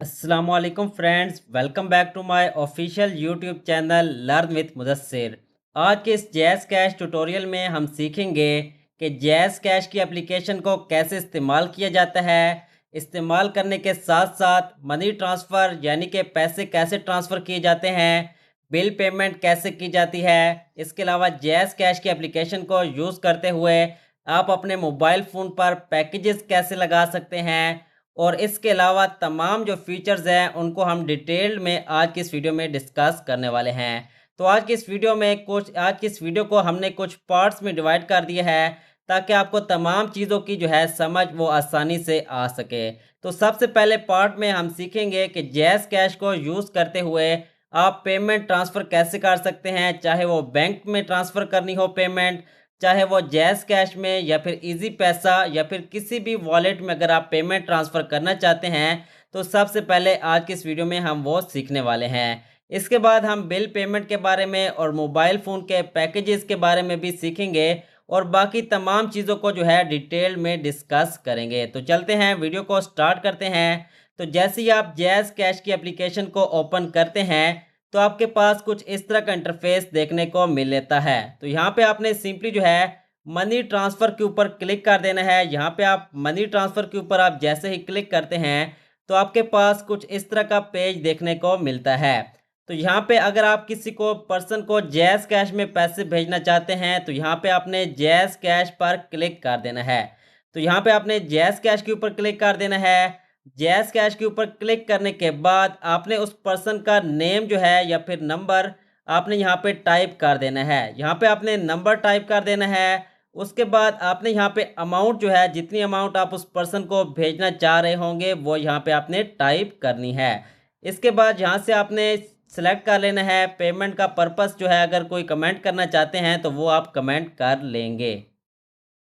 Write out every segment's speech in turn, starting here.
अस्सलामुअलैकुम friends, welcome back to my official YouTube channel learn with Mudassir. आज के इस जैज़ कैश ट्यूटोरियल में हम सीखेंगे कि जैज़ कैश की एप्लीकेशन को कैसे इस्तेमाल किया जाता है। इस्तेमाल करने के साथ साथ मनी ट्रांसफ़र यानी कि पैसे कैसे ट्रांसफ़र किए जाते हैं, बिल पेमेंट कैसे की जाती है। इसके अलावा जैज़ कैश की एप्लीकेशन को यूज़ करते हुए आप अपने मोबाइल फ़ोन पर पैकेजेस कैसे लगा सकते हैं, और इसके अलावा तमाम जो फीचर्स हैं उनको हम डिटेल में आज की इस वीडियो में डिस्कस करने वाले हैं। तो आज की इस वीडियो को हमने कुछ पार्ट्स में डिवाइड कर दिया है ताकि आपको तमाम चीज़ों की जो है समझ वो आसानी से आ सके। तो सबसे पहले पार्ट में हम सीखेंगे कि जैज़ कैश को यूज़ करते हुए आप पेमेंट ट्रांसफ़र कैसे कर सकते हैं, चाहे वो बैंक में ट्रांसफ़र करनी हो पेमेंट, चाहे वो जैज़ कैश में या फिर इजी पैसा या फिर किसी भी वॉलेट में अगर आप पेमेंट ट्रांसफ़र करना चाहते हैं, तो सबसे पहले आज की इस वीडियो में हम वो सीखने वाले हैं। इसके बाद हम बिल पेमेंट के बारे में और मोबाइल फ़ोन के पैकेजेस के बारे में भी सीखेंगे और बाकी तमाम चीज़ों को जो है डिटेल में डिस्कस करेंगे। तो चलते हैं, वीडियो को स्टार्ट करते हैं। तो जैसे ही आप जैज़ कैश की एप्लीकेशन को ओपन करते हैं, तो आपके पास कुछ इस तरह का इंटरफेस देखने को मिल लेता है। तो यहाँ पे आपने सिंपली जो है मनी ट्रांसफ़र के ऊपर क्लिक कर देना है। यहाँ पे आप मनी ट्रांसफ़र के ऊपर आप जैसे ही क्लिक करते हैं, तो आपके पास कुछ इस तरह का पेज देखने को मिलता है। तो यहाँ पे अगर आप किसी को पर्सन को जैज़ कैश में पैसे भेजना चाहते हैं, तो यहाँ पे आपने जैज़ कैश पर क्लिक कर देना है। तो यहाँ पे आपने जैज़ कैश के ऊपर क्लिक कर देना है। जैज़ कैश के ऊपर क्लिक करने के बाद आपने उस पर्सन का नेम जो है या फिर नंबर आपने यहाँ पे टाइप कर देना है। यहाँ पे आपने नंबर टाइप कर देना है। उसके बाद आपने यहाँ पे अमाउंट जो है, जितनी अमाउंट आप उस पर्सन को भेजना चाह रहे होंगे, वो यहाँ पे आपने टाइप करनी है। इसके बाद यहाँ से आपने सेलेक्ट कर लेना है पेमेंट का पर्पस जो है। अगर कोई कमेंट करना चाहते हैं तो वो आप कमेंट कर लेंगे।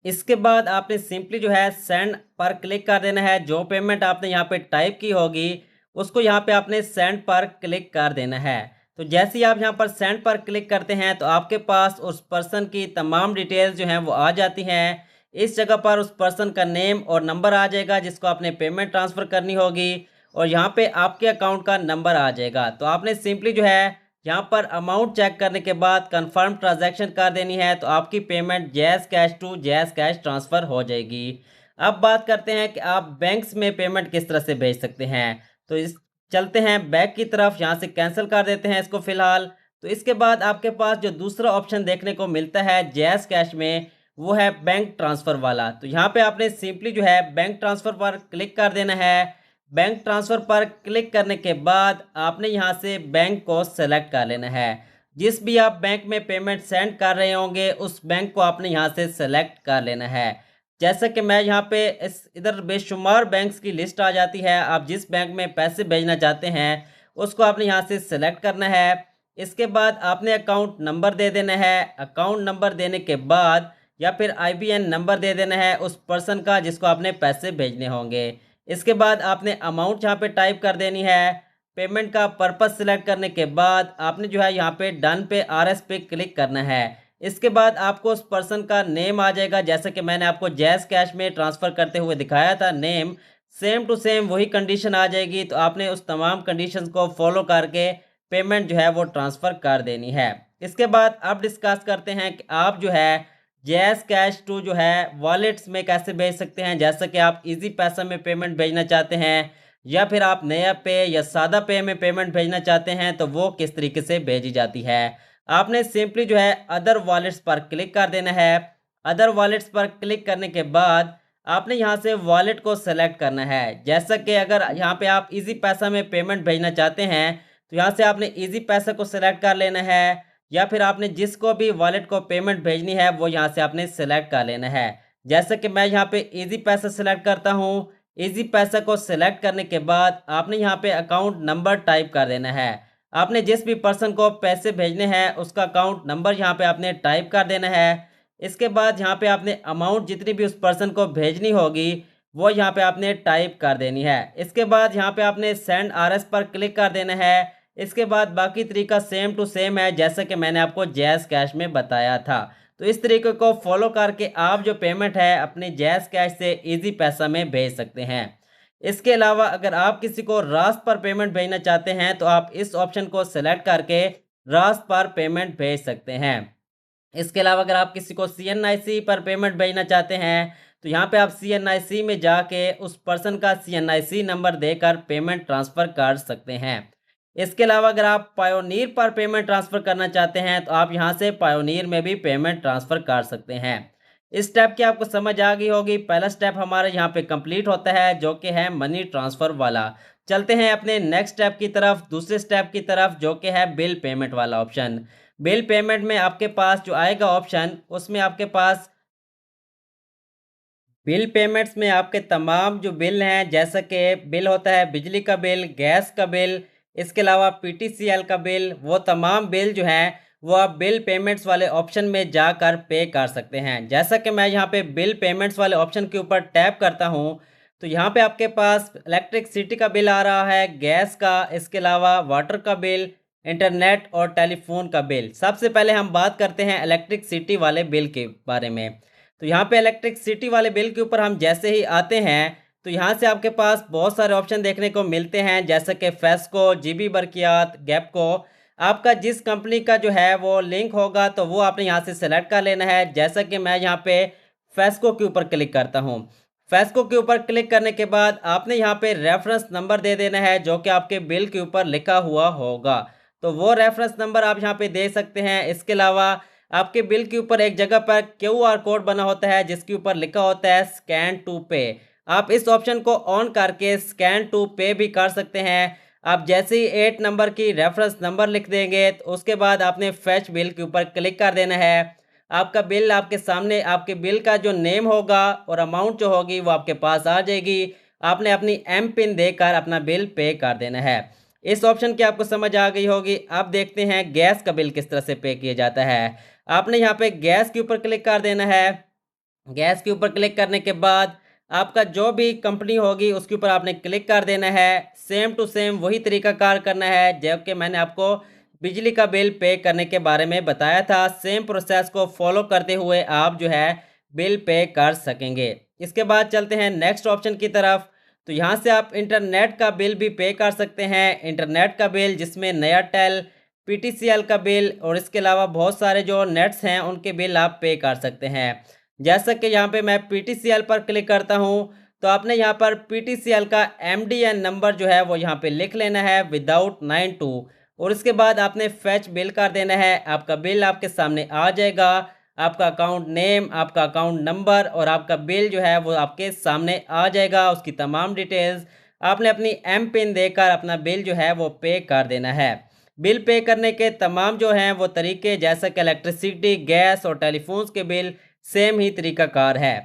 इसके बाद आपने सिंपली जो है सेंड पर क्लिक कर देना है। जो पेमेंट आपने यहाँ पे टाइप की होगी उसको यहाँ पे आपने सेंड पर क्लिक कर देना है। तो जैसे ही आप यहाँ पर सेंड पर क्लिक करते हैं, तो आपके पास उस पर्सन की तमाम डिटेल्स जो हैं वो आ जाती हैं। इस जगह पर उस पर्सन का नेम और नंबर आ जाएगा जिसको आपने पेमेंट ट्रांसफ़र करनी होगी, और यहाँ पे आपके अकाउंट का नंबर आ जाएगा। तो आपने सिंपली जो है यहाँ पर अमाउंट चेक करने के बाद कंफर्म ट्रांजैक्शन कर देनी है, तो आपकी payment Jazz cash to Jazz cash transfer हो जाएगी। अब बात करते हैं कि आप बैंक्स में पेमेंट किस तरह से भेज सकते हैं। तो इस चलते हैं बैक की तरफ, यहाँ से कैंसिल कर देते हैं इसको फ़िलहाल। तो इसके बाद आपके पास जो दूसरा ऑप्शन देखने को मिलता है जैज़ कैश में, वो है बैंक ट्रांसफ़र वाला। तो यहाँ पे आपने सिंपली जो है बैंक ट्रांसफ़र पर क्लिक कर देना है। बैंक ट्रांसफ़र पर क्लिक करने के बाद आपने यहाँ से बैंक को सेलेक्ट कर लेना है। जिस भी आप बैंक में पेमेंट सेंड कर रहे होंगे उस बैंक को आपने यहाँ से सेलेक्ट कर लेना है। जैसा कि मैं यहाँ पे इस इधर बेशुमार बैंक्स की लिस्ट आ जाती है। आप जिस बैंक में पैसे भेजना चाहते हैं उसको आपने यहाँ से सेलेक्ट करना है। इसके बाद आपने अकाउंट नंबर दे देना है। अकाउंट नंबर देने के बाद या फिर आईबीएन नंबर दे देना है उस पर्सन का जिसको आपने पैसे भेजने होंगे। इसके बाद आपने अमाउंट यहाँ पे टाइप कर देनी है। पेमेंट का पर्पस सिलेक्ट करने के बाद आपने जो है यहाँ पे डन पे आरएस पे क्लिक करना है। इसके बाद आपको उस पर्सन का नेम आ जाएगा, जैसे कि मैंने आपको जैज़ कैश में ट्रांसफ़र करते हुए दिखाया था नेम, सेम टू सेम वही कंडीशन आ जाएगी। तो आपने उस तमाम कंडीशंस को फॉलो करके पेमेंट जो है वो ट्रांसफ़र कर देनी है। इसके बाद अब डिस्कस करते हैं कि आप जो है जैज़ कैश टू जो है वॉलेट्स में कैसे भेज सकते हैं। जैसा कि आप इजी पैसा में पेमेंट भेजना चाहते हैं या फिर आप नया पे या सादा पे में पेमेंट भेजना चाहते हैं, तो वो किस तरीके से भेजी जाती है। आपने सिंपली जो है अदर वॉलेट्स पर क्लिक कर देना है। अदर वॉलेट्स पर क्लिक करने के बाद आपने यहाँ से वॉलेट को सेलेक्ट करना है। जैसा कि अगर यहाँ पे आप इजी पैसा में पेमेंट भेजना चाहते हैं, तो यहाँ से आपने इजी पैसा को सेलेक्ट कर लेना है, या फिर आपने जिसको भी वॉलेट को पेमेंट भेजनी है वो यहाँ से आपने सेलेक्ट कर लेना है। जैसे कि मैं यहाँ पे इजी पैसा सेलेक्ट करता हूँ। इजी पैसा को सेलेक्ट करने के बाद आपने यहाँ पे अकाउंट नंबर टाइप कर देना है। आपने जिस भी पर्सन को पैसे भेजने हैं उसका अकाउंट नंबर यहाँ पे आपने टाइप कर देना है। इसके बाद यहाँ पे आपने अमाउंट जितनी भी उस पर्सन को भेजनी होगी वो यहाँ पे आपने टाइप कर देनी है। इसके बाद यहाँ पे आपने सेंड आरएस पर क्लिक कर देना है। इसके बाद बाकी तरीका सेम टू सेम है जैसा कि मैंने आपको जैज़ कैश में बताया था। तो इस तरीके को फॉलो करके आप जो पेमेंट है अपनी जैज़ कैश से इजी पैसा में भेज सकते हैं। इसके अलावा अगर आप किसी को रास्त पर पेमेंट भेजना चाहते हैं तो आप इस ऑप्शन को सेलेक्ट करके रास्त पर पेमेंट भेज सकते हैं। इसके अलावा अगर आप किसी को सीएनआईसी पर पेमेंट भेजना चाहते हैं तो यहाँ पे आप सीएनआईसी में जाके उस पर्सन का सीएनआईसी नंबर देकर पेमेंट ट्रांसफ़र कर सकते हैं। इसके अलावा अगर आप पायोनीर पर पेमेंट ट्रांसफ़र करना चाहते हैं तो आप यहाँ से पायोनीर में भी पेमेंट ट्रांसफ़र कर सकते हैं। इस स्टेप की आपको समझ आ गई होगी। पहला स्टेप हमारा यहाँ पे कंप्लीट होता है जो कि है मनी ट्रांसफ़र वाला। चलते हैं अपने नेक्स्ट स्टेप की तरफ, दूसरे स्टेप की तरफ जो कि है बिल पेमेंट वाला ऑप्शन। बिल पेमेंट में आपके पास जो आएगा ऑप्शन, उसमें आपके पास बिल पेमेंट्स में आपके तमाम जो बिल हैं, जैसा कि बिल होता है बिजली का बिल, गैस का बिल, इसके अलावा पीटीसीएल का बिल, वो तमाम बिल जो हैं वो आप बिल पेमेंट्स वाले ऑप्शन में जाकर पे कर सकते हैं। जैसा कि मैं यहाँ पे बिल पेमेंट्स वाले ऑप्शन के ऊपर टैप करता हूँ तो यहाँ पे आपके पास इलेक्ट्रिसिटी का बिल आ रहा है, गैस का, इसके अलावा वाटर का बिल, इंटरनेट और टेलीफोन का बिल। सबसे पहले हम बात करते हैं इलेक्ट्रिसिटी वाले बिल के बारे में। तो यहाँ पे इलेक्ट्रिसिटी वाले बिल के ऊपर हम जैसे ही आते हैं तो यहाँ से आपके पास बहुत सारे ऑप्शन देखने को मिलते हैं, जैसे कि फेस्को, जीबी बरकियात, गैपको। आपका जिस कंपनी का जो है वो लिंक होगा तो वो आपने यहाँ से सेलेक्ट कर लेना है। जैसा कि मैं यहाँ पे फेस्को के ऊपर क्लिक करता हूँ। फेस्को के ऊपर क्लिक करने के बाद आपने यहाँ पे रेफरेंस नंबर दे देना है जो कि आपके बिल के ऊपर लिखा हुआ होगा। तो वो रेफरेंस नंबर आप यहाँ पे दे सकते हैं। इसके अलावा आपके बिल के ऊपर एक जगह पर क्यूआर कोड बना होता है जिसके ऊपर लिखा होता है स्कैन टू पे। आप इस ऑप्शन को ऑन करके स्कैन टू पे भी कर सकते हैं। आप जैसे ही 8 नंबर की रेफरेंस नंबर लिख देंगे तो उसके बाद आपने फैच बिल के ऊपर क्लिक कर देना है। आपका बिल आपके सामने, आपके बिल का जो नेम होगा और अमाउंट जो होगी वो आपके पास आ जाएगी। आपने अपनी एम पिन देकर अपना बिल पे कर देना है। इस ऑप्शन की आपको समझ आ गई होगी। अब देखते हैं गैस का बिल किस तरह से पे किया जाता है। आपने यहाँ पे गैस के ऊपर क्लिक कर देना है। गैस के ऊपर क्लिक करने के बाद आपका जो भी कंपनी होगी उसके ऊपर आपने क्लिक कर देना है। सेम टू सेम वही तरीका कार करना है जब कि मैंने आपको बिजली का बिल पे करने के बारे में बताया था। सेम प्रोसेस को फॉलो करते हुए आप जो है बिल पे कर सकेंगे। इसके बाद चलते हैं नेक्स्ट ऑप्शन की तरफ। तो यहाँ से आप इंटरनेट का बिल भी पे कर सकते हैं। इंटरनेट का बिल जिसमें नयाटेल, पीटीसीएल का बिल और इसके अलावा बहुत सारे जो नेट्स हैं उनके बिल आप पे कर सकते हैं। जैसा कि यहाँ पे मैं पीटीसीएल पर क्लिक करता हूँ तो आपने यहाँ पर पीटीसीएल का एमडीएन नंबर जो है वो यहाँ पे लिख लेना है विदाउट 92 और इसके बाद आपने फैच बिल कर देना है। आपका बिल आपके सामने आ जाएगा। आपका अकाउंट नेम, आपका अकाउंट नंबर और आपका बिल जो है वो आपके सामने आ जाएगा। उसकी तमाम डिटेल्स आपने अपनी एम पिन देकर अपना बिल जो है वो पे कर देना है। बिल पे करने के तमाम जो हैं वो तरीके, जैसा कि इलेक्ट्रिसिटी, गैस और टेलीफोन्स के बिल सेम ही तरीकाकार है।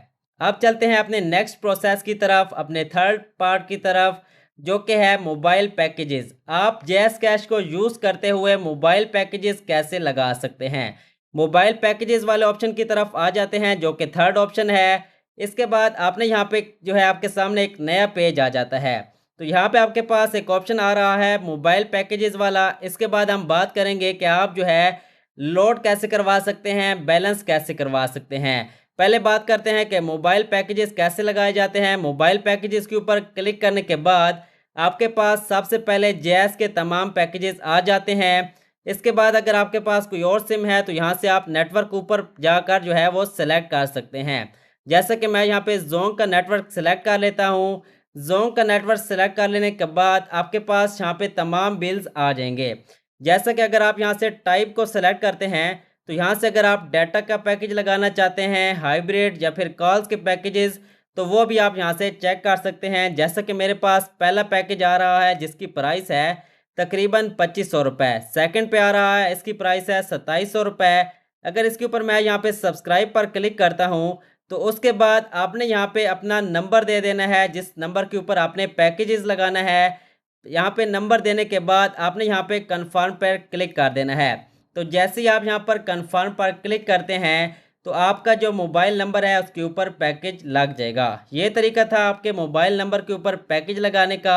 अब चलते हैं अपने नेक्स्ट प्रोसेस की तरफ, अपने थर्ड पार्ट की तरफ जो कि है मोबाइल पैकेजेस। आप जैस कैश को यूज़ करते हुए मोबाइल पैकेजेस कैसे लगा सकते हैं। मोबाइल पैकेजेस वाले ऑप्शन की तरफ आ जाते हैं जो कि थर्ड ऑप्शन है। इसके बाद आपने यहाँ पे जो है आपके सामने एक नया पेज आ जाता है। तो यहाँ पे आपके पास एक ऑप्शन आ रहा है मोबाइल पैकेजेस वाला। इसके बाद हम बात करेंगे कि आप जो है लोड कैसे करवा सकते हैं, बैलेंस कैसे करवा सकते हैं। पहले बात करते हैं कि मोबाइल पैकेजेस कैसे लगाए जाते हैं। मोबाइल पैकेजेस के ऊपर क्लिक करने के बाद आपके पास सबसे पहले जैस के तमाम पैकेजेस आ जाते हैं। इसके बाद अगर आपके पास कोई और सिम है तो यहाँ से आप नेटवर्क ऊपर जाकर जो है वो सेलेक्ट कर सकते हैं। जैसे कि मैं यहाँ पे जोंग का नेटवर्क सेलेक्ट कर लेता हूँ। जोंग का नेटवर्क सेलेक्ट कर लेने के बाद आपके पास यहाँ पे तमाम बिल्स आ जाएंगे। जैसा कि अगर आप यहाँ से टाइप को सेलेक्ट करते हैं तो यहाँ से अगर आप डाटा का पैकेज लगाना चाहते हैं, हाइब्रिड या फिर कॉल्स के पैकेजेस, तो वो भी आप यहाँ से चेक कर सकते हैं। जैसा कि मेरे पास पहला पैकेज आ रहा है जिसकी प्राइस है तकरीबन 2500 रुपये। सेकेंड पे आ रहा है, इसकी प्राइस है 2700 रुपये। अगर इसके ऊपर मैं यहाँ पे सब्सक्राइब पर क्लिक करता हूँ तो उसके बाद आपने यहाँ पे अपना नंबर दे देना है जिस नंबर के ऊपर आपने पैकेजेस लगाना है। यहाँ पे नंबर देने के बाद आपने यहाँ पे कन्फर्म पर क्लिक कर देना है। तो जैसे ही आप यहाँ पर कन्फर्म पर क्लिक करते हैं तो आपका जो मोबाइल नंबर है उसके ऊपर पैकेज लग जाएगा। ये तरीका था आपके मोबाइल नंबर के ऊपर पैकेज लगाने का।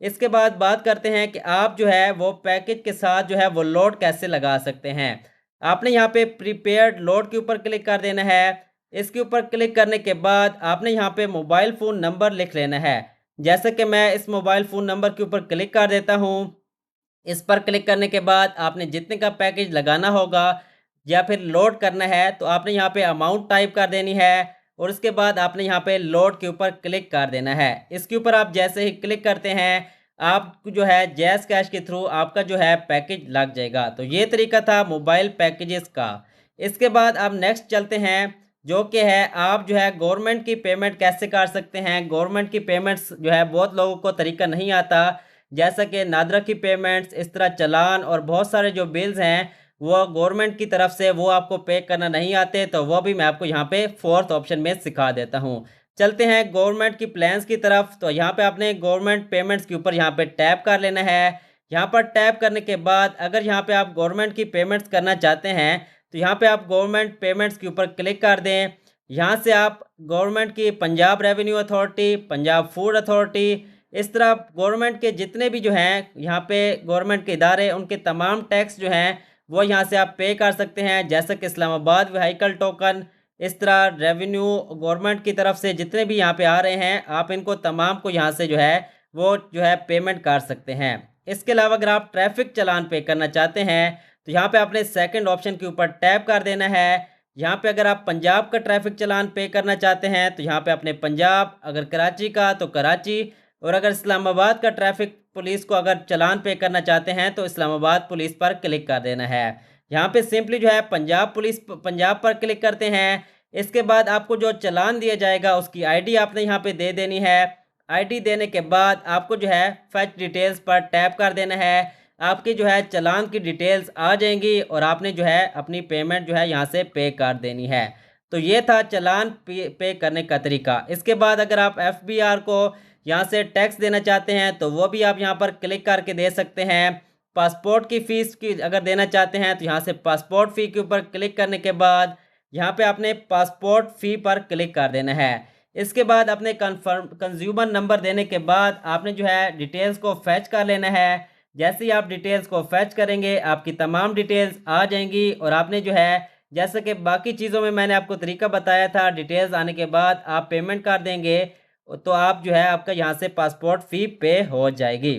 इसके बाद बात करते हैं कि आप जो है वो पैकेज के साथ जो है वो लोड कैसे लगा सकते हैं। आपने यहाँ पे प्रीपेड लोड के ऊपर क्लिक कर देना है। इसके ऊपर क्लिक करने के बाद आपने यहाँ पे मोबाइल फ़ोन नंबर लिख लेना है। जैसे कि मैं इस मोबाइल फ़ोन नंबर के ऊपर क्लिक कर देता हूँ। इस पर क्लिक करने के बाद आपने जितने का पैकेज लगाना होगा या फिर लोड करना है, तो आपने यहाँ पे अमाउंट टाइप कर देनी है और उसके बाद आपने यहाँ पे लोड के ऊपर क्लिक कर देना है। इसके ऊपर आप जैसे ही क्लिक करते हैं, आपको जो है जैज़ कैश के थ्रू आपका जो है पैकेज लग जाएगा। तो ये तरीका था मोबाइल पैकेजेस का। इसके बाद आप नेक्स्ट चलते हैं, जो कि है आप जो है गवर्नमेंट की पेमेंट कैसे कर सकते हैं। गवर्नमेंट की पेमेंट्स जो है बहुत लोगों को तरीका नहीं आता, जैसा कि नादरा की पेमेंट्स, इस तरह चालान और बहुत सारे जो बिल्स हैं वो गवर्नमेंट की तरफ से वो आपको पे करना नहीं आते, तो वो भी मैं आपको यहाँ पे फोर्थ ऑप्शन में सिखा देता हूँ। चलते हैं गवर्नमेंट की प्लान्स की तरफ। तो यहाँ पे आपने गवर्नमेंट पेमेंट्स के ऊपर यहाँ पे टैप कर लेना है। यहाँ पर टैप करने के बाद अगर यहाँ पे आप गवर्नमेंट की पेमेंट्स करना चाहते हैं, तो यहाँ पे आप गवर्नमेंट पेमेंट्स के ऊपर क्लिक कर दें। यहाँ से आप गवर्नमेंट की Punjab revenue authority, Punjab food authority, इस तरह गवर्नमेंट के जितने भी जो हैं यहाँ पे गवर्नमेंट के इदारे, उनके तमाम टैक्स जो हैं वो यहाँ से आप पे कर सकते हैं। जैसे कि इस्लामाबाद व्हीकल टोकन, इस तरह रेवेन्यू गवर्नमेंट की तरफ से जितने भी यहाँ पे आ रहे हैं, आप इनको तमाम को यहाँ से जो है वो जो है पेमेंट कर सकते हैं। इसके अलावा अगर आप ट्रैफिक चालान पे करना चाहते हैं, तो यहाँ पे आपने सेकंड ऑप्शन के ऊपर टैप कर देना है। यहाँ पे अगर आप पंजाब का ट्रैफिक चालान पे करना चाहते हैं, तो यहाँ पे अपने पंजाब, अगर कराची का तो कराची, और अगर इस्लामाबाद का ट्रैफिक पुलिस को अगर चालान पे करना चाहते हैं, तो इस्लामाबाद पुलिस पर क्लिक कर देना है। यहाँ पे सिंपली जो है पंजाब पर क्लिक करते हैं। इसके बाद आपको जो चालान दिया जाएगा उसकी आईडी आपने यहाँ पे दे देनी है। आईडी देने के बाद आपको जो है फैच डिटेल्स पर टैप कर देना है। आपकी जो है चालान की डिटेल्स आ जाएंगी और आपने जो है अपनी पेमेंट जो है यहाँ से पे कर देनी है। तो ये था चालान पे करने का तरीका। इसके बाद अगर आप एफबीआर को यहाँ से टैक्स देना चाहते हैं, तो वो भी आप यहाँ पर क्लिक करके दे सकते हैं। पासपोर्ट की फ़ीस की अगर देना चाहते हैं, तो यहाँ से पासपोर्ट फ़ी के ऊपर क्लिक करने के बाद यहाँ पे आपने पासपोर्ट फ़ी पर क्लिक कर देना है। इसके बाद अपने कंज्यूमर नंबर देने के बाद आपने जो है डिटेल्स को फैच कर लेना है। जैसे ही आप डिटेल्स को फैच करेंगे, आपकी तमाम डिटेल्स आ जाएंगी और आपने जो है जैसे कि बाकी चीज़ों में मैंने आपको तरीका बताया था, डिटेल्स आने के बाद आप पेमेंट कर देंगे, तो आप जो है आपका यहाँ से पासपोर्ट फ़ी पे हो जाएगी।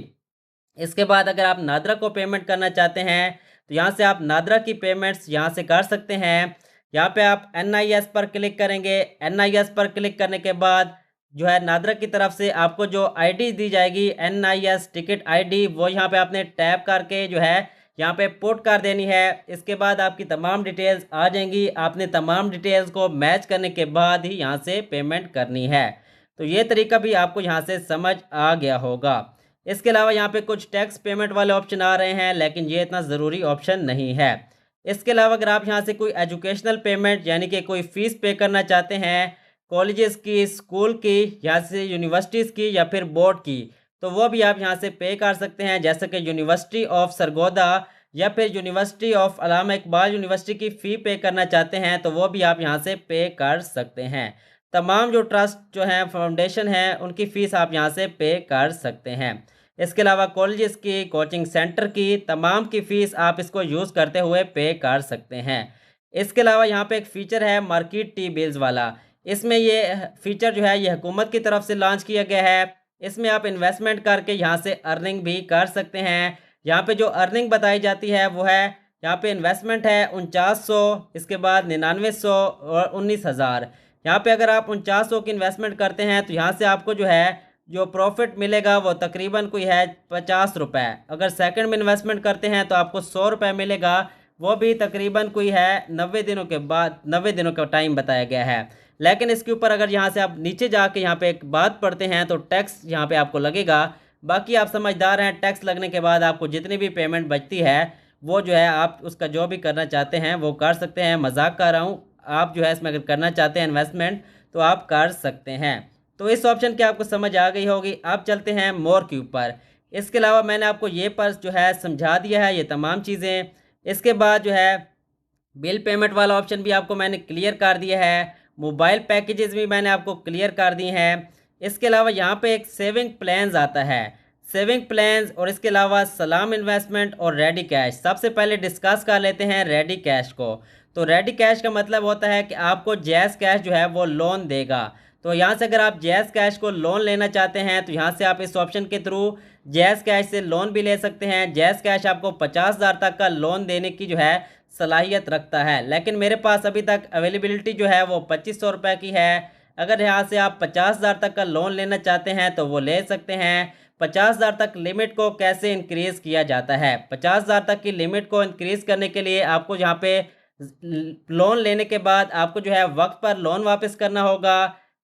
इसके बाद अगर आप नादरा को पेमेंट करना चाहते हैं, तो यहाँ से आप नादरा की पेमेंट्स यहाँ से कर सकते हैं। यहाँ पे आप NIS पर क्लिक करेंगे। NIS पर क्लिक करने के बाद जो है नादरा की तरफ से आपको जो आईडी दी जाएगी, NIS टिकट आईडी, वो यहाँ पे आपने टैप करके जो है यहाँ पे पुट कर देनी है। इसके बाद आपकी तमाम डिटेल्स आ जाएंगी। आपने तमाम डिटेल्स को मैच करने के बाद ही यहाँ से पेमेंट करनी है। तो ये तरीका भी आपको यहाँ से समझ आ गया होगा। इसके अलावा यहाँ पे कुछ टैक्स पेमेंट वाले ऑप्शन आ रहे हैं, लेकिन ये इतना ज़रूरी ऑप्शन नहीं है। इसके अलावा अगर आप यहाँ से कोई एजुकेशनल पेमेंट यानी कि कोई फ़ीस पे करना चाहते हैं, कॉलेजेस की, स्कूल की, या से यूनिवर्सिटीज़ की या फिर बोर्ड की, तो वो भी आप यहाँ से पे कर सकते हैं। जैसे कि यूनिवर्सिटी ऑफ सरगोदा या फिर university of Allama Iqbal university की फ़ी पे करना चाहते हैं, तो वो भी आप यहाँ से पे कर सकते हैं। तमाम जो ट्रस्ट जो हैं, फाउंडेशन हैं, उनकी फ़ीस आप यहाँ से पे कर सकते हैं। इसके अलावा कॉलेजेस की, कोचिंग सेंटर की, तमाम की फ़ीस आप इसको यूज़ करते हुए पे कर सकते हैं। इसके अलावा यहाँ पे एक फ़ीचर है मार्केट टी बिल्स वाला। इसमें ये फ़ीचर जो है ये हुकूमत की तरफ से लॉन्च किया गया है। इसमें आप इन्वेस्टमेंट करके यहाँ से अर्निंग भी कर सकते हैं। यहाँ पे जो अर्निंग बताई जाती है वो है, यहाँ पे इन्वेस्टमेंट है 4900, इसके बाद 9900 और 19000। यहाँ पे अगर आप 4900 की इन्वेस्टमेंट करते हैं, तो यहाँ से आपको जो है जो प्रॉफिट मिलेगा वो तकरीबन कोई है 50 रुपये। अगर सेकंड में इन्वेस्टमेंट करते हैं तो आपको 100 रुपये मिलेगा, वो भी तकरीबन कोई है 90 दिनों के बाद, 90 दिनों का टाइम बताया गया है। लेकिन इसके ऊपर अगर यहाँ से आप नीचे जाके यहाँ पे एक बात पढ़ते हैं, तो टैक्स यहाँ पे आपको लगेगा। बाकी आप समझदार हैं, टैक्स लगने के बाद आपको जितनी भी पेमेंट बचती है वो जो है आप उसका जो भी करना चाहते हैं वो कर सकते हैं। मजाक कर रहा हूँ, आप जो है इसमें अगर करना चाहते हैं इन्वेस्टमेंट तो आप कर सकते हैं। तो इस ऑप्शन की आपको समझ आ गई होगी। अब चलते हैं मोर के ऊपर। इसके अलावा मैंने आपको ये पर जो है समझा दिया है ये तमाम चीज़ें। इसके बाद जो है बिल पेमेंट वाला ऑप्शन भी आपको मैंने क्लियर कर दिया है। मोबाइल पैकेजेस भी मैंने आपको क्लियर कर दिए हैं। इसके अलावा यहाँ पे एक सेविंग प्लान्स आता है, सेविंग प्लान्स, और इसके अलावा सलाम इन्वेस्टमेंट और रेडी कैश। सबसे पहले डिस्कस कर लेते हैं रेडी कैश को। तो रेडी कैश का मतलब होता है कि आपको जैज़ कैश जो है वो लोन देगा। तो यहाँ से अगर आप जैज़ कैश को लोन लेना चाहते हैं तो यहाँ से आप इस ऑप्शन के थ्रू जैज़ कैश से लोन भी ले सकते हैं। जैज़ कैश आपको 50,000 तक का लोन देने की जो है सलाहियत रखता है, लेकिन मेरे पास अभी तक अवेलेबिलिटी जो है वो 2500 रुपये की है। अगर यहाँ से आप 50,000 तक का लोन लेना चाहते हैं तो वो ले सकते हैं। 50,000 तक लिमिट को कैसे इंक्रीज़ किया जाता है? 50,000 तक की लिमिट को इंक्रीज़ करने के लिए आपको यहाँ पे लोन लेने के बाद आपको जो है वक्त पर लोन वापस करना होगा।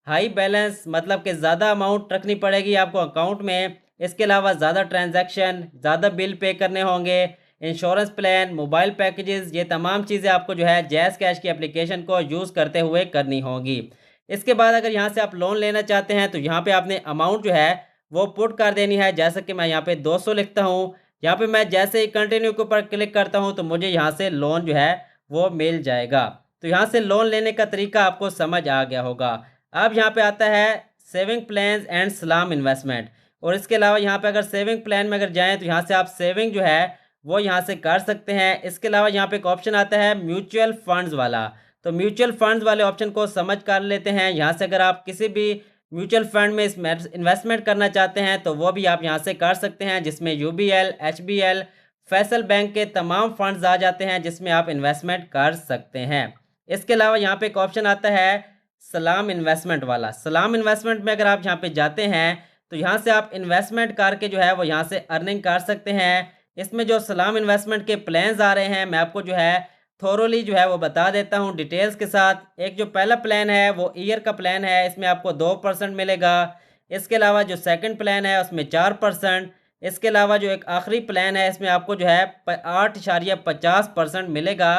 हाई बैलेंस मतलब कि ज़्यादा अमाउंट रखनी पड़ेगी आपको अकाउंट में। इसके अलावा ज़्यादा ट्रांजैक्शन, ज़्यादा बिल पे करने होंगे, इंश्योरेंस प्लान, मोबाइल पैकेजेस, ये तमाम चीज़ें आपको जो है जैज़ कैश की एप्लीकेशन को यूज़ करते हुए करनी होंगी। इसके बाद अगर यहाँ से आप लोन लेना चाहते हैं तो यहाँ पे आपने अमाउंट जो है वो पुट कर देनी है। जैसे कि मैं यहाँ पे 200 लिखता हूँ। यहाँ पे मैं जैसे ही कंटिन्यू के ऊपर क्लिक करता हूँ तो मुझे यहाँ से लोन जो है वो मिल जाएगा। तो यहाँ से लोन लेने का तरीका आपको समझ आ गया होगा। अब यहाँ पे आता है सेविंग प्लान्स एंड सलाम इन्वेस्टमेंट। और इसके अलावा यहाँ पे अगर सेविंग प्लान में अगर जाएँ तो यहाँ से आप सेविंग जो है वो यहाँ से कर सकते हैं। इसके अलावा यहाँ पे एक ऑप्शन आता है म्यूचुअल फंड्स वाला। तो म्यूचुअल फंड्स वाले ऑप्शन को समझ कर लेते हैं। यहाँ से अगर आप किसी भी म्यूचुअल फंड में इन्वेस्टमेंट करना चाहते हैं तो वो भी आप यहाँ से कर सकते हैं, जिसमें यूबीएल, एचबीएल, फैसल बैंक के तमाम फंड्स आ जाते हैं जिसमें आप इन्वेस्टमेंट कर सकते हैं। इसके अलावा यहाँ पे एक ऑप्शन आता है सलाम इन्वेस्टमेंट वाला। सलाम इन्वेस्टमेंट में अगर आप यहाँ पे जाते हैं तो यहाँ से आप इन्वेस्टमेंट करके जो है वो यहाँ से अर्निंग कर सकते हैं। इसमें जो सलाम इन्वेस्टमेंट के प्लान्स आ रहे हैं मैं आपको जो है थोरोली जो है वो बता देता हूँ डिटेल्स के साथ। एक जो पहला प्लान है वो ईयर का प्लान है, इसमें आपको 2% मिलेगा। इसके अलावा जो सेकंड प्लान है उसमें 4%। इसके अलावा जो एक आखिरी प्लान है इसमें आपको जो है 8.50% मिलेगा।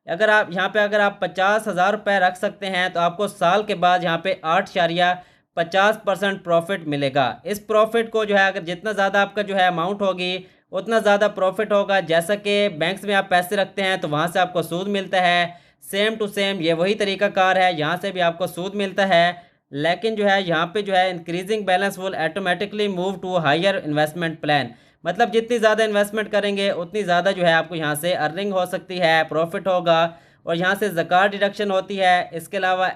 अगर आप 50,000 रुपये रख सकते हैं तो आपको साल के बाद यहाँ पे 8.50% प्रॉफिट मिलेगा। इस प्रॉफिट को जो है अगर जितना ज़्यादा आपका जो है अमाउंट होगी उतना ज़्यादा प्रॉफिट होगा। जैसा कि बैंक्स में आप पैसे रखते हैं तो वहाँ से आपको सूद मिलता है, सेम टू सेम ये वही तरीका कार है, यहाँ से भी आपको सूद मिलता है। लेकिन जो है यहाँ पे जो है increasing balance will automatically move to higher investment plan. मतलब जितनी ज़्यादा इन्वेस्टमेंट करेंगे उतनी ज़्यादा जो है आपको यहाँ से अर्निंग हो सकती है, प्रॉफिट होगा और यहाँ से ज़कात डिडक्शन होती है। इसके अलावा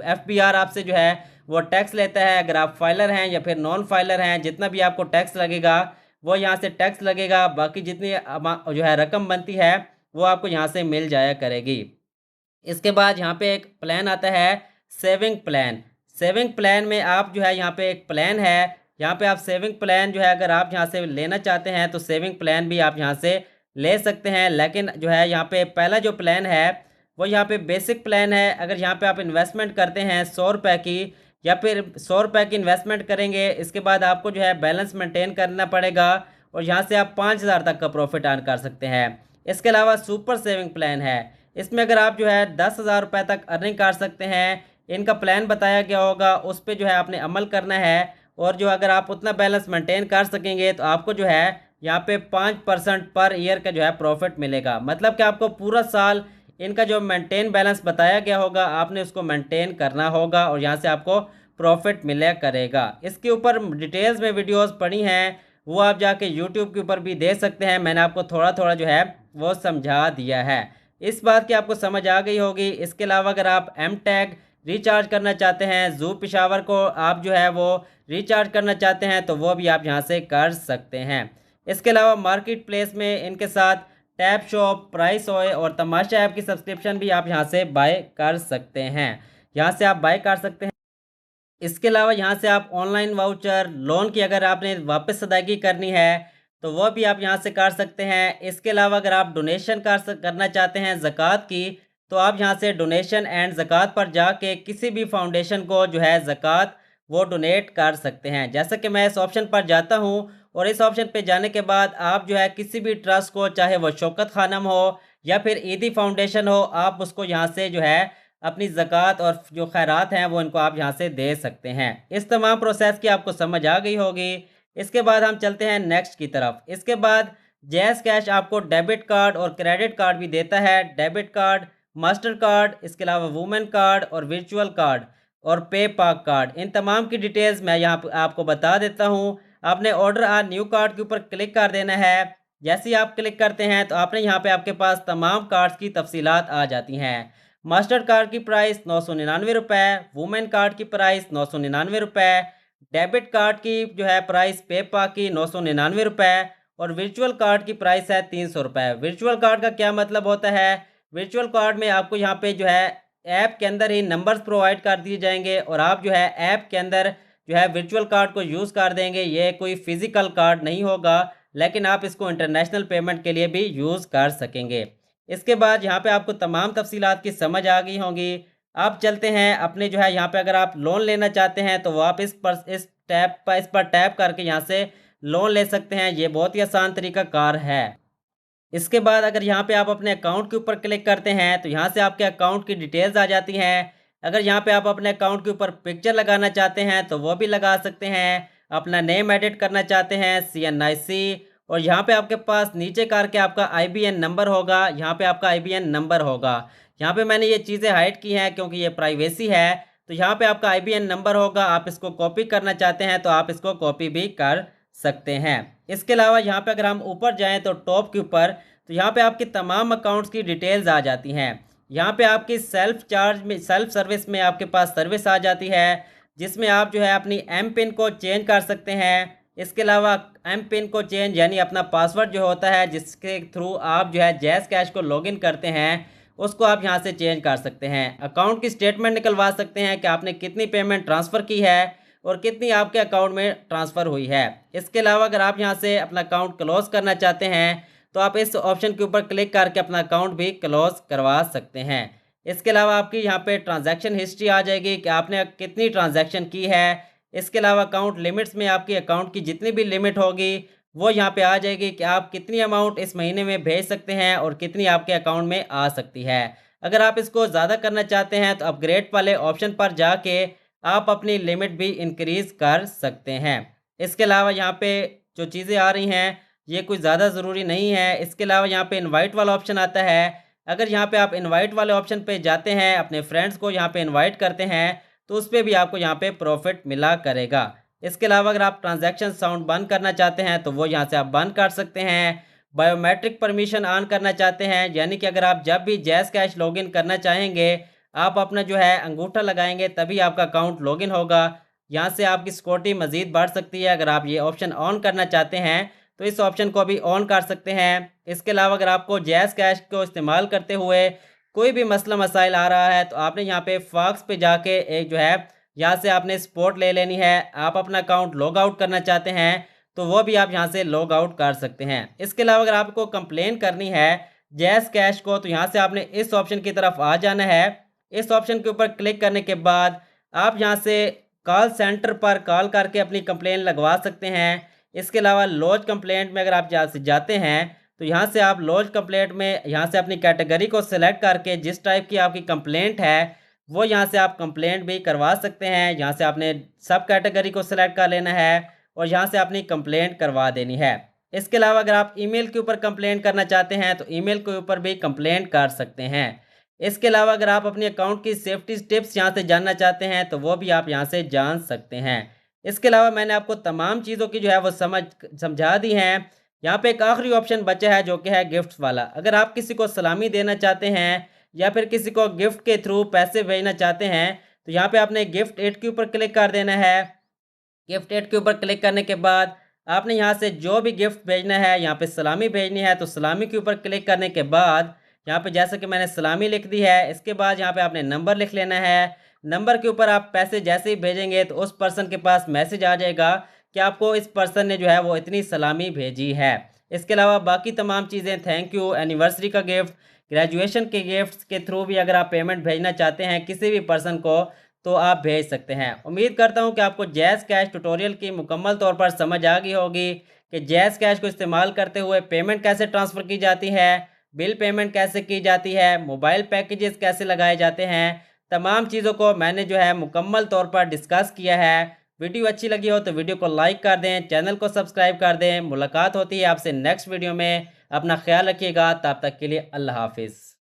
एफबीआर आपसे जो है वो टैक्स लेता है। अगर आप फाइलर हैं या फिर नॉन फाइलर हैं, जितना भी आपको टैक्स लगेगा वो यहाँ से टैक्स लगेगा। बाकी जितनी जो है रकम बनती है वो आपको यहाँ से मिल जाया करेगी। इसके बाद यहाँ पे एक प्लान आता है सेविंग प्लान। सेविंग प्लान में आप जो है यहाँ पे एक प्लान है, यहाँ पे आप सेविंग प्लान जो है अगर आप यहाँ से लेना चाहते हैं तो सेविंग प्लान भी आप यहाँ से ले सकते हैं। लेकिन जो है यहाँ पे पहला जो प्लान है वो यहाँ पे बेसिक प्लान है। अगर यहाँ पे आप इन्वेस्टमेंट करते हैं 100 रुपये की या फिर 100 रुपये की इन्वेस्टमेंट करेंगे, इसके बाद आपको जो है बैलेंस मेंटेन करना पड़ेगा और यहाँ से आप 5,000 तक का प्रॉफिट अर्न कर सकते हैं। इसके अलावा सुपर सेविंग प्लान है, इसमें अगर आप जो है 10,000 रुपये तक अर्निंग कर सकते हैं। इनका प्लान बताया गया होगा, उस पर जो है आपने अमल करना है और जो अगर आप उतना बैलेंस मेंटेन कर सकेंगे तो आपको जो है यहाँ पे 5% पर ईयर का जो है प्रॉफिट मिलेगा। मतलब कि आपको पूरा साल इनका जो मेंटेन बैलेंस बताया गया होगा आपने उसको मेंटेन करना होगा और यहाँ से आपको प्रॉफिट मिला करेगा। इसके ऊपर डिटेल्स में वीडियोस पड़ी हैं, वो आप जाके यूट्यूब के ऊपर भी देख सकते हैं। मैंने आपको थोड़ा थोड़ा जो है वो समझा दिया है, इस बात की आपको समझ आ गई होगी। इसके अलावा अगर आप एम टैग रिचार्ज करना चाहते हैं, जू पिशावर को आप जो है वो रिचार्ज करना चाहते हैं तो वो भी आप यहाँ से कर सकते हैं। इसके अलावा मार्केट प्लेस में इनके साथ टैप शॉप, प्राइस ऑय और तमाशा ऐप की सब्सक्रिप्शन भी आप यहाँ से बाय कर सकते हैं। यहाँ से आप बाय कर सकते हैं। इसके अलावा यहाँ से आप ऑनलाइन वाउचर, लोन की अगर आपने वापस अदायगी करनी है तो वह भी आप यहाँ से कर सकते हैं। इसके अलावा अगर आप डोनेशन करना चाहते हैं ज़कात की तो आप यहाँ से डोनेशन एंड ज़कात पर जाके किसी भी फाउंडेशन को जो है ज़कात वो डोनेट कर सकते हैं। जैसे कि मैं इस ऑप्शन पर जाता हूँ और इस ऑप्शन पे जाने के बाद आप जो है किसी भी ट्रस्ट को, चाहे वो शौकत खानम हो या फिर ईदी फाउंडेशन हो, आप उसको यहाँ से जो है अपनी ज़कात और जो खैरात हैं वो इनको आप यहाँ से दे सकते हैं। इस तमाम प्रोसेस की आपको समझ आ गई होगी। इसके बाद हम चलते हैं नेक्स्ट की तरफ। इसके बाद जैज़ कैश आपको डेबिट कार्ड और क्रेडिट कार्ड भी देता है। डेबिट कार्ड, मास्टर कार्ड, इसके अलावा वुमेन कार्ड और वर्चुअल कार्ड और पे पाक कार्ड, इन तमाम की डिटेल्स मैं यहाँ आपको बता देता हूँ। आपने ऑर्डर आ न्यू कार्ड के ऊपर क्लिक कर देना है। जैसे ही आप क्लिक करते हैं तो आपने यहाँ पे आपके पास तमाम कार्ड्स की तफसीलात आ जाती हैं। मास्टर कार्ड की प्राइस 999 रुपये, वुमेन कार्ड की प्राइस 999 रुपये, डेबिट कार्ड की जो है प्राइस पेपा की 999 रुपये और वर्चुअल कार्ड की प्राइस है 300 रुपये। वर्चुअल कार्ड का क्या मतलब होता है? वर्चुअल कार्ड में आपको यहाँ पे जो है ऐप के अंदर ही नंबर्स प्रोवाइड कर दिए जाएंगे और आप जो है ऐप के अंदर जो है वर्चुअल कार्ड को यूज़ कर देंगे। ये कोई फिजिकल कार्ड नहीं होगा, लेकिन आप इसको इंटरनेशनल पेमेंट के लिए भी यूज़ कर सकेंगे। इसके बाद यहाँ पे आपको तमाम तफसीलात की समझ आ गई होंगी। आप चलते हैं अपने जो है यहाँ पे अगर आप लोन लेना चाहते हैं तो आप इस पर टैप करके यहाँ से लोन ले सकते हैं। ये बहुत ही आसान तरीका कार है। इसके बाद अगर यहाँ पे आप अपने अकाउंट के ऊपर क्लिक करते हैं तो यहाँ से आपके अकाउंट की डिटेल्स आ जाती हैं। अगर यहाँ पे आप अपने अकाउंट के ऊपर पिक्चर लगाना चाहते हैं तो वो भी लगा सकते हैं। अपना नेम एडिट करना चाहते हैं CNIC, और यहाँ पे आपके पास नीचे करके आपका IBN नंबर होगा। यहाँ पे आपका IBN नंबर होगा। यहाँ पे मैंने ये चीज़ें हाइड की हैं क्योंकि ये प्राइवेसी है। तो यहाँ पे आपका IBN नंबर होगा। आप इसको कॉपी करना चाहते हैं तो आप इसको कॉपी भी कर सकते हैं। इसके अलावा यहाँ पे अगर हम ऊपर जाएं तो टॉप के ऊपर, तो यहाँ पे आपकी तमाम अकाउंट्स की डिटेल्स आ जाती हैं। यहाँ पे आपकी सेल्फ सर्विस में आपके पास सर्विस आ जाती है, जिसमें आप जो है अपनी M पिन को चेंज कर सकते हैं। इसके अलावा M पिन को चेंज यानी अपना पासवर्ड जो होता है जिसके थ्रू आप जो है जैज़ कैश को लॉगिन करते हैं, उसको आप यहाँ से चेंज कर सकते हैं। अकाउंट की स्टेटमेंट निकलवा सकते हैं कि आपने कितनी पेमेंट ट्रांसफ़र की है और कितनी आपके अकाउंट में ट्रांसफ़र हुई है। इसके अलावा अगर आप यहाँ से अपना अकाउंट क्लोज़ करना चाहते हैं तो आप इस ऑप्शन के ऊपर क्लिक करके अपना अकाउंट भी क्लोज़ करवा सकते हैं। इसके अलावा आपकी यहाँ पे ट्रांजैक्शन हिस्ट्री आ जाएगी कि आपने कितनी ट्रांजैक्शन की है। इसके अलावा अकाउंट लिमिट्स में आपकी अकाउंट की जितनी भी लिमिट होगी वो यहाँ पे आ जाएगी कि आप कितनी अमाउंट इस महीने में भेज सकते हैं और कितनी आपके अकाउंट में आ सकती है। अगर आप इसको ज़्यादा करना चाहते हैं तो अपग्रेड वाले ऑप्शन पर जाके आप अपनी लिमिट भी इंक्रीज़ कर सकते हैं। इसके अलावा यहाँ पे जो चीज़ें आ रही हैं ये कुछ ज़्यादा ज़रूरी नहीं है। इसके अलावा यहाँ पे इनवाइट वाला ऑप्शन आता है। अगर यहाँ पे आप इनवाइट वाले ऑप्शन पे जाते हैं, अपने फ्रेंड्स को यहाँ पे इनवाइट करते हैं, तो उस पे भी आपको यहाँ पे प्रॉफिट मिला करेगा। इसके अलावा अगर आप ट्रांजैक्शन साउंड बंद करना चाहते हैं तो वो यहाँ से आप बंद कर सकते हैं। बायोमेट्रिक परमिशन ऑन करना चाहते हैं, यानी कि अगर आप जब भी जैज़ कैश लॉगिन करना चाहेंगे, आप अपना जो है अंगूठा लगाएंगे तभी आपका अकाउंट लॉगिन होगा। यहाँ से आपकी सिक्योरिटी मज़ीद बढ़ सकती है। अगर आप ये ऑप्शन ऑन करना चाहते हैं तो इस ऑप्शन को भी ऑन कर सकते हैं। इसके अलावा अगर आपको जैज़ कैश को इस्तेमाल करते हुए कोई भी मसला मसाइल आ रहा है तो आपने यहाँ पे फॉक्स पे जाके एक जो है यहाँ से आपने सपोर्ट ले लेनी है। आप अपना अकाउंट लॉग आउट करना चाहते हैं तो वो भी आप यहाँ से लॉग आउट कर सकते हैं। इसके अलावा अगर आपको कंप्लेन करनी है जैज़ कैश को तो यहाँ से आपने इस ऑप्शन की तरफ आ जाना है। इस ऑप्शन के ऊपर क्लिक करने के बाद आप यहाँ से कॉल सेंटर पर कॉल करके अपनी कंप्लेन लगवा सकते हैं। इसके अलावा लॉज कंप्लेंट में अगर आप यहाँ से जाते हैं तो यहाँ से आप लॉज कंप्लेंट में यहाँ से अपनी कैटेगरी को सिलेक्ट करके जिस टाइप की आपकी कंप्लेंट है वो यहाँ से आप कंप्लेंट भी करवा सकते हैं। यहाँ से आपने सब कैटेगरी को सिलेक्ट कर लेना है और यहाँ से अपनी कंप्लेंट करवा देनी है। इसके अलावा अगर आप ईमेल के ऊपर कंप्लेंट करना चाहते हैं तो ईमेल के ऊपर भी कंप्लेंट कर सकते हैं। इसके अलावा अगर आप अपने अकाउंट की सेफ्टी टिप्स यहाँ से जानना चाहते हैं तो वो भी आप यहाँ से जान सकते हैं। इसके अलावा मैंने आपको तमाम चीज़ों की जो है वो समझा दी हैं। यहाँ पे एक आखिरी ऑप्शन बचा है जो कि है गिफ्ट वाला। अगर आप किसी को सलामी देना चाहते हैं या फिर किसी को गिफ्ट के थ्रू पैसे भेजना चाहते हैं तो यहाँ पे आपने गिफ्ट एड के ऊपर क्लिक कर देना है। गिफ्ट एड के ऊपर क्लिक करने के बाद आपने यहाँ से जो भी गिफ्ट भेजना है, यहाँ पे सलामी भेजनी है तो सलामी के ऊपर क्लिक करने के बाद यहाँ पे जैसे कि मैंने सलामी लिख दी है। इसके बाद यहाँ पे आपने नंबर लिख लेना है। नंबर के ऊपर आप पैसे जैसे ही भेजेंगे तो उस पर्सन के पास मैसेज आ जाएगा कि आपको इस पर्सन ने जो है वो इतनी सलामी भेजी है। इसके अलावा बाकी तमाम चीज़ें, थैंक यू, एनिवर्सरी का गिफ्ट, ग्रेजुएशन के गिफ्ट्स के थ्रू भी अगर आप पेमेंट भेजना चाहते हैं किसी भी पर्सन को तो आप भेज सकते हैं। उम्मीद करता हूं कि आपको जैज़ कैश ट्यूटोरियल की मुकम्मल तौर पर समझ आ गई होगी कि जैज़ कैश को इस्तेमाल करते हुए पेमेंट कैसे ट्रांसफ़र की जाती है, बिल पेमेंट कैसे की जाती है, मोबाइल पैकेजेस कैसे लगाए जाते हैं। तमाम चीज़ों को मैंने जो है मुकम्मल तौर पर डिस्कस किया है। वीडियो अच्छी लगी हो तो वीडियो को लाइक कर दें, चैनल को सब्सक्राइब कर दें। मुलाकात होती है आपसे नेक्स्ट वीडियो में। अपना ख्याल रखिएगा, तब तक के लिए अल्लाह हाफिज़।